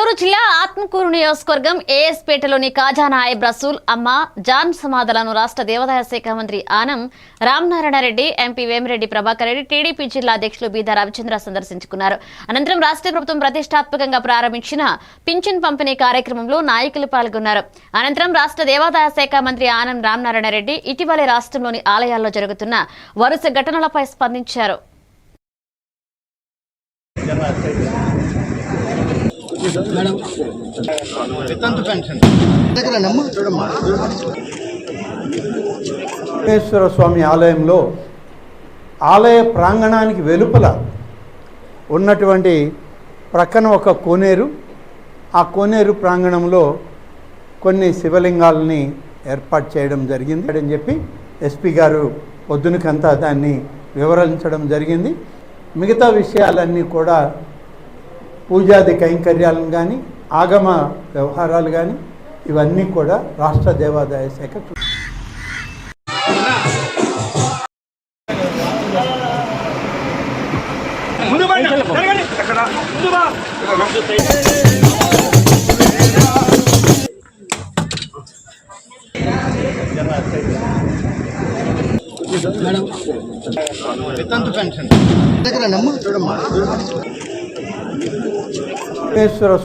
నెల్లూరు జిల్లా ఆత్మకూరు నియోజకవర్గం ఏఎస్పేటలోని ఖాజా నాయబ్ రసూల్ అమ్మ జాన్ సమాధులను రాష్ట్ర దేవాదాయ శాఖ మంత్రి ఆనం రామనారాయణ రెడ్డి, ఎంపీ వేమిరెడ్డి ప్రభాకర్ రెడ్డి, టీడీపీ జిల్లా అధ్యక్షులు బీదా రవిచంద్ర సందర్శించుకున్నారు. అనంతరం రాష్ట్ర ప్రభుత్వం ప్రతిష్టాత్మకంగా ప్రారంభించిన పింఛన్ పంపిణీ కార్యక్రమంలో నాయకులు పాల్గొన్నారు. అనంతరం రాష్ట్ర దేవాదాయ శాఖ మంత్రి ఆనం రామనారాయణ రెడ్డి ఇటీవలే రాష్ట్రంలోని ఆలయాల్లో జరుగుతున్న వరుస ఘటనలపై స్పందించారు. వెంకటేశ్వర స్వామి ఆలయంలో ఆలయ ప్రాంగణానికి వెలుపల ఉన్నటువంటి ప్రక్కన ఒక కోనేరు, ఆ కోనేరు ప్రాంగణంలో కొన్ని శివలింగాలని ఏర్పాటు చేయడం జరిగింది అని చెప్పి ఎస్పీ గారు పొద్దునకంతా దాన్ని వివరించడం జరిగింది. మిగతా విషయాలన్నీ కూడా పూజాది కైంకర్యాలను కానీ ఆగమ వ్యవహారాలు కానీ ఇవన్నీ కూడా రాష్ట్ర దేవాదాయ శాఖ వెంకటేశ్వర